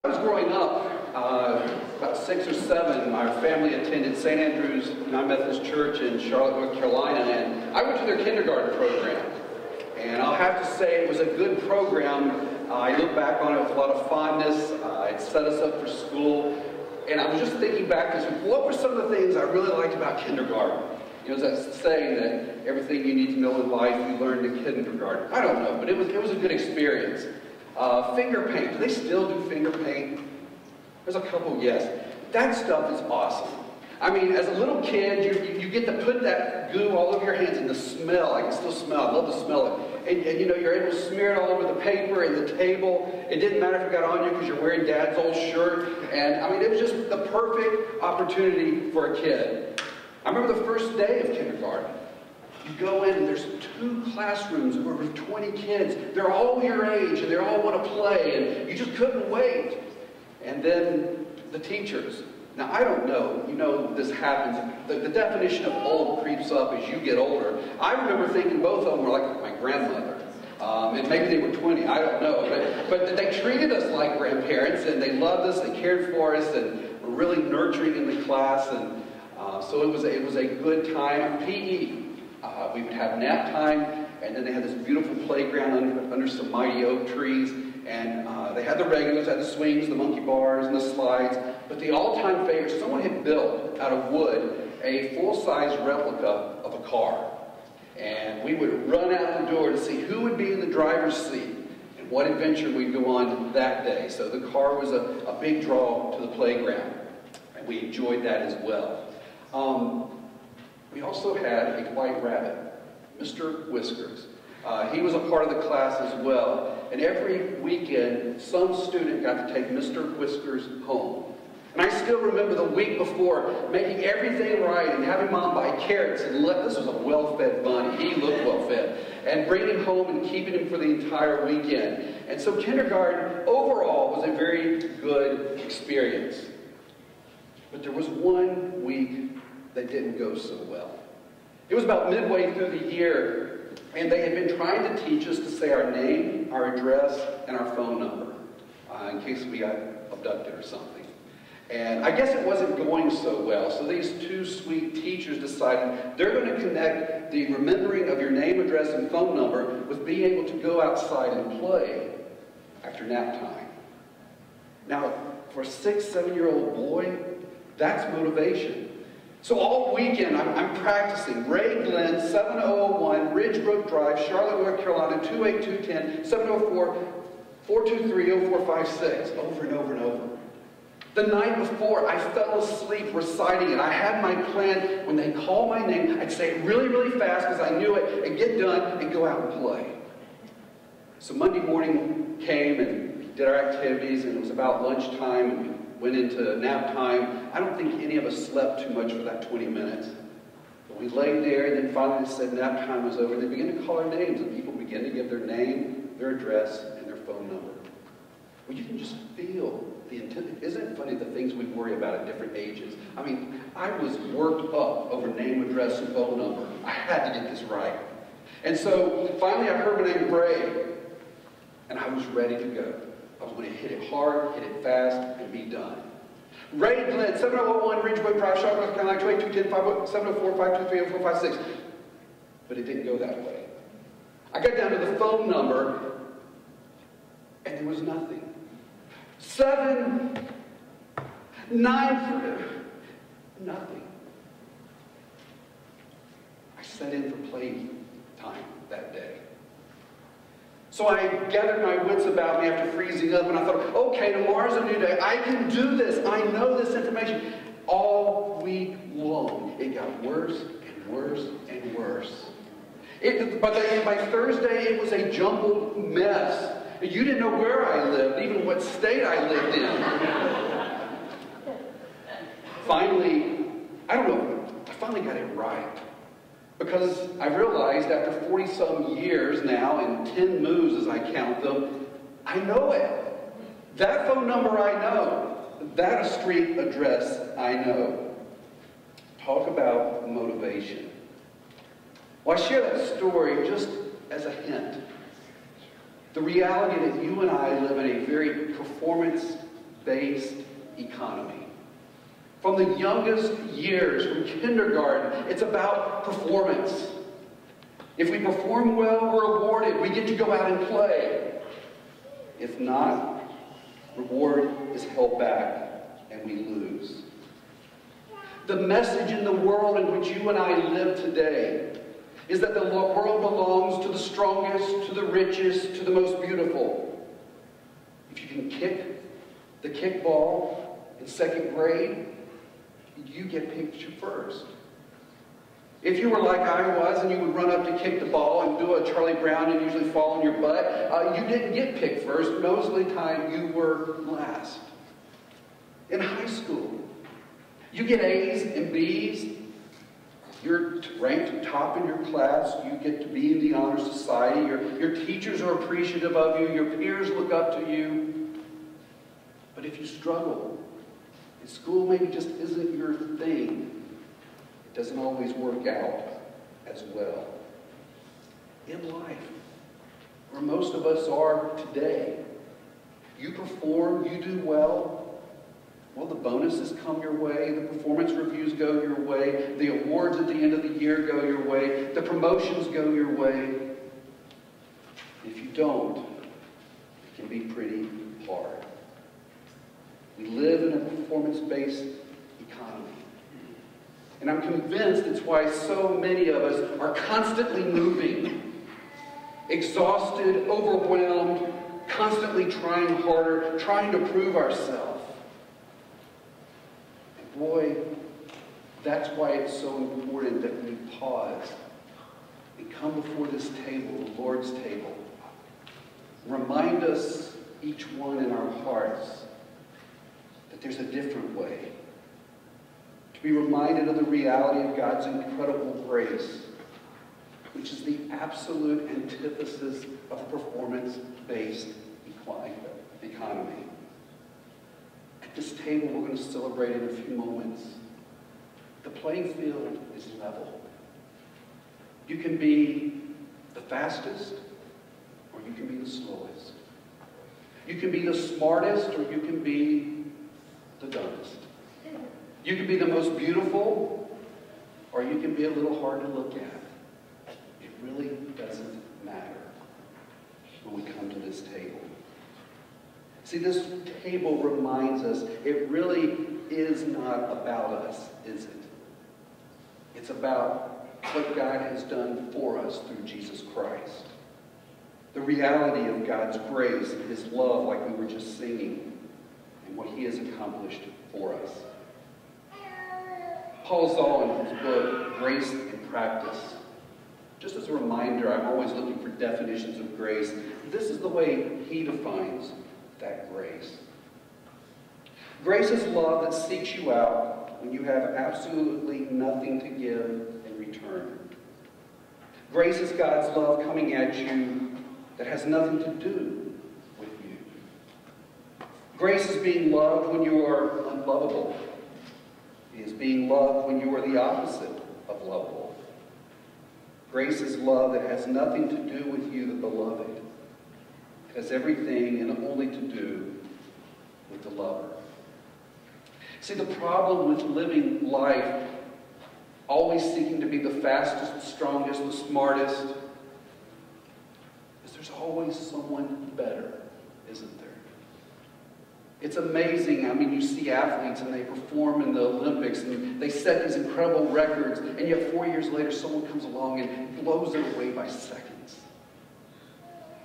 I was growing up, about 6 or 7, our family attended St. Andrew's Non-Methodist Church in Charlotte, North Carolina, and I went to their kindergarten program. And I'll have to say it was a good program. I look back on it with a lot of fondness. It set us up for school. And I was just thinking back to what were some of the things I really liked about kindergarten? You know, that saying that everything you need to know in life you learned in kindergarten. I don't know, but it was a good experience. Finger paint. Do they still do finger paint? There's a couple, yes. That stuff is awesome. I mean, as a little kid, you get to put that goo all over your hands, and the smell, I can still smell it. I love to smell it. And you know, you're able to smear it all over the paper and the table. It didn't matter if it got on you because you're wearing Dad's old shirt. And I mean, it was just the perfect opportunity for a kid. I remember the first day of kindergarten. You go in and there's 2 classrooms with over 20 kids. They're all your age and they all want to play, and you just couldn't wait. And then the teachers. Now, I don't know, you know, this happens. The definition of old creeps up as you get older. I remember thinking both of them were like my grandmother. And maybe they were 20, I don't know. But they treated us like grandparents, and they loved us, they cared for us, and were really nurturing in the class. And so it was a good time. PE, we would have nap time, and then they had this beautiful playground under some mighty oak trees. And they had the regulars, had the swings, the monkey bars, and the slides. But the all-time favorite, someone had built out of wood a full-size replica of a car. And we would run out the door to see who would be in the driver's seat and what adventure we'd go on that day. So the car was a big draw to the playground. And we enjoyed that as well. We also had a white rabbit, Mr. Whiskers. He was a part of the class as well. And every weekend, some student got to take Mr. Whiskers home. And I still remember the week before making everything right and having Mom buy carrots. And this was a well-fed bunny. He looked well-fed. And bringing him home and keeping him for the entire weekend. And so kindergarten overall was a very good experience. But there was one week that didn't go so well. It was about midway through the year, and they had been trying to teach us to say our name, our address, and our phone number, in case we got abducted or something. And I guess it wasn't going so well, so these 2 sweet teachers decided they're going to connect the remembering of your name, address, and phone number with being able to go outside and play after nap time. Now, for a 6, 7-year-old boy, that's motivation. So all weekend, I'm practicing. Ray Glenn, 7001 Ridgebrook Drive, Charlotte, North Carolina, 28210, 704-423-0456, over and over and over. The night before, I fell asleep reciting it. I had my plan. When they call my name, I'd say it really, really fast because I knew it, and get done and go out and play. So Monday morning came and we did our activities, and it was about lunchtime, and we went into nap time. I don't think any of us slept too much for that 20 minutes. But we laid there, and then finally it said nap time was over. They began to call our names, and people began to give their name, their address, and their phone number. Well, you can just feel the intent. Isn't it funny the things we worry about at different ages? I mean, I was worked up over name, address, and phone number. I had to get this right. And so finally I heard my name, Ray, and I was ready to go. I was going to hit it hard, hit it fast, and be done. Ray Glenn, 7001 Ridgebrook Drive, Charlotte, North Carolina, 28210, 704-523-0456. But it didn't go that way. I got down to the phone number, and there was nothing. 7, 9, nothing. I set in for play time that day. So I gathered my wits about me after freezing up, and I thought, okay, tomorrow's a new day. I can do this. I know this information. All week long, it got worse and worse and worse. By Thursday, it was a jumbled mess. You didn't know where I lived, even what state I lived in. Finally, I don't know, I finally got it right. Because I realized after 40-some years now, and 10 moves as I count them, I know it. That phone number I know. That street address I know. Talk about motivation. Well, I share that story just as a hint. The reality that you and I live in a very performance performance-based economy. From the youngest years, from kindergarten, it's about performance. If we perform well, we're rewarded. We get to go out and play. If not, reward is held back and we lose. The message in the world in which you and I live today is that the world belongs to the strongest, to the richest, to the most beautiful. If you can kick the kickball in second grade, you get picked first. If you were like I was and you would run up to kick the ball and do a Charlie Brown and usually fall on your butt, you didn't get picked first. Most of the time you were last. In high school, you get A's and B's. You're ranked top in your class. You get to be in the honor society. Your teachers are appreciative of you. Your peers look up to you. But if you struggle, and school maybe just isn't your thing, it doesn't always work out as well. In life, where most of us are today, you perform, you do well, well, the bonuses come your way, the performance reviews go your way, the awards at the end of the year go your way, the promotions go your way. If you don't, it can be pretty hard. We live in a performance-based economy. And I'm convinced it's why so many of us are constantly moving, exhausted, overwhelmed, constantly trying harder, trying to prove ourselves. Boy, that's why it's so important that we pause and come before this table, the Lord's table. Remind us, each one in our hearts, that there's a different way. To be reminded of the reality of God's incredible grace, which is the absolute antithesis of a performance-based economy. This table we're going to celebrate in a few moments. The playing field is level. You can be the fastest or you can be the slowest. You can be the smartest or you can be the dumbest. You can be the most beautiful or you can be a little hard to look at. It really doesn't matter when we come to this table. See, this table reminds us it really is not about us, is it? It's about what God has done for us through Jesus Christ. The reality of God's grace and His love, like we were just singing, and what He has accomplished for us. Paul Zahl, in his book, Grace in Practice, just as a reminder, I'm always looking for definitions of grace. This is the way he defines that grace. Grace is love that seeks you out when you have absolutely nothing to give in return. Grace is God's love coming at you that has nothing to do with you. Grace is being loved when you are unlovable. It is being loved when you are the opposite of lovable. Grace is love that has nothing to do with you, the beloved. Has everything and only to do with the lover. See, the problem with living life, always seeking to be the fastest, the strongest, the smartest, is there's always someone better, isn't there? It's amazing. I mean, you see athletes and they perform in the Olympics and they set these incredible records, and yet 4 years later someone comes along and blows it away by seconds.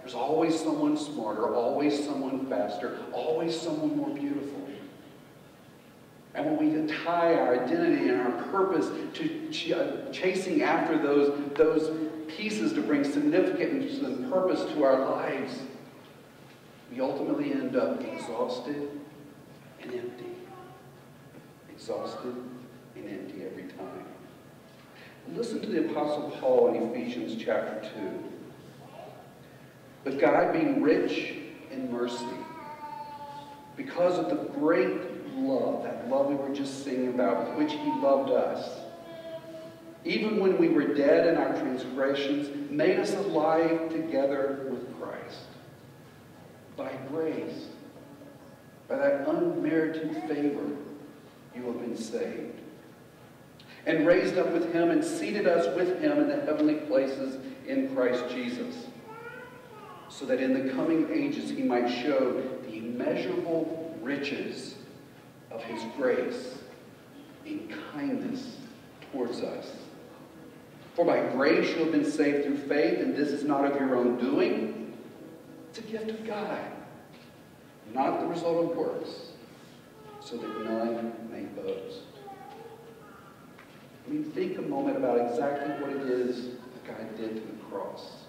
There's always someone smarter, always someone faster, always someone more beautiful. And when we tie our identity and our purpose to chasing after those pieces to bring significance and purpose to our lives, we ultimately end up exhausted and empty. Exhausted and empty every time. Listen to the Apostle Paul in Ephesians chapter 2. But God, being rich in mercy, because of the great love, that love we were just singing about, with which He loved us, even when we were dead in our transgressions, made us alive together with Christ. By grace, by that unmerited favor, you have been saved. And raised up with him and seated us with him in the heavenly places in Christ Jesus, so that in the coming ages he might show the immeasurable riches of his grace in kindness towards us. For by grace you have been saved through faith, and this is not of your own doing. It's a gift of God, not the result of works, so that none may boast. I mean, think a moment about exactly what it is that God did to the cross.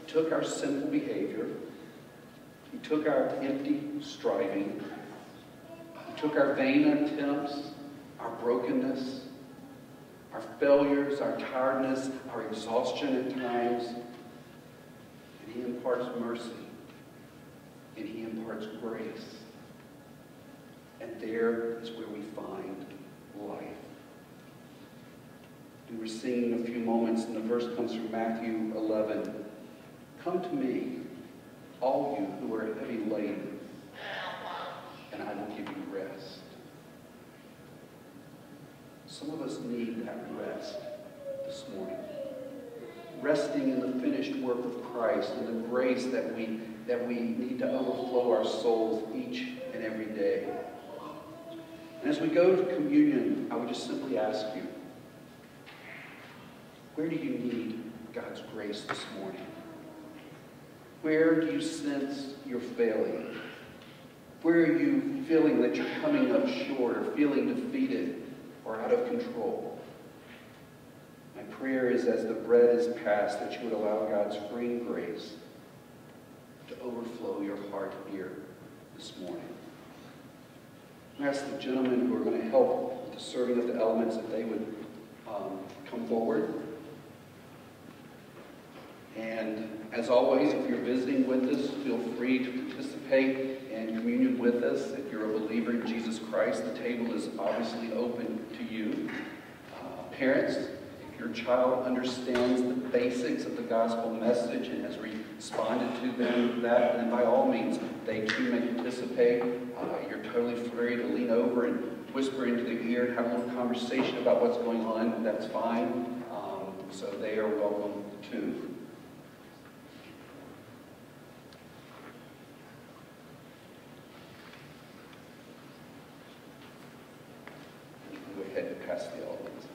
He took our sinful behavior. He took our empty striving. He took our vain attempts, our brokenness, our failures, our tiredness, our exhaustion at times. And he imparts mercy. And he imparts grace. And there is where we find life. We were singing a few moments, and the verse comes from Matthew 11. Come to me, all you who are heavy laden, and I will give you rest. Some of us need that rest this morning. Resting in the finished work of Christ and the grace that we need to overflow our souls each and every day. And as we go to communion, I would just simply ask you, where do you need God's grace this morning? Where do you sense you're failing? Where are you feeling that you're coming up short or feeling defeated or out of control? My prayer is, as the bread is passed, that you would allow God's freeing grace to overflow your heart here this morning. I ask the gentlemen who are going to help with the serving of the elements that they would come forward. And as always, if you're visiting with us, feel free to participate in communion with us. If you're a believer in Jesus Christ, the table is obviously open to you. Parents, if your child understands the basics of the gospel message and has responded to them, then by all means, they too may participate. You're totally free to lean over and whisper into their ear and have a little conversation about what's going on. That's fine. So they are welcome too. Go ahead and pass the elements.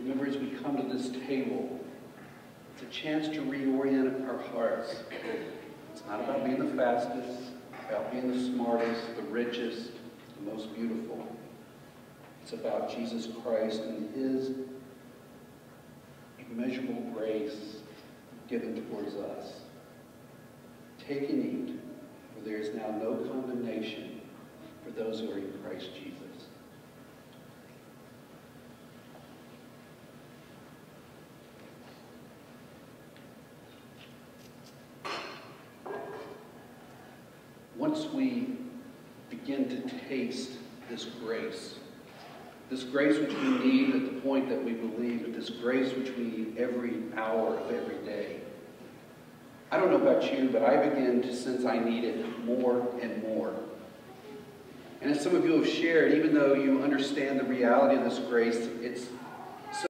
Remember, as we come to this table, it's a chance to reorient our hearts. It's not about being the fastest, about being the smartest, the richest, the most beautiful. It's about Jesus Christ and his immeasurable grace given towards us. Take and eat, for there is now no condemnation for those who are in Christ Jesus. once we begin to taste this grace which we need at the point that we believe, but this grace which we need every hour of every day. I don't know about you, but I begin to sense I need it more and more. And as some of you have shared, even though you understand the reality of this grace, it's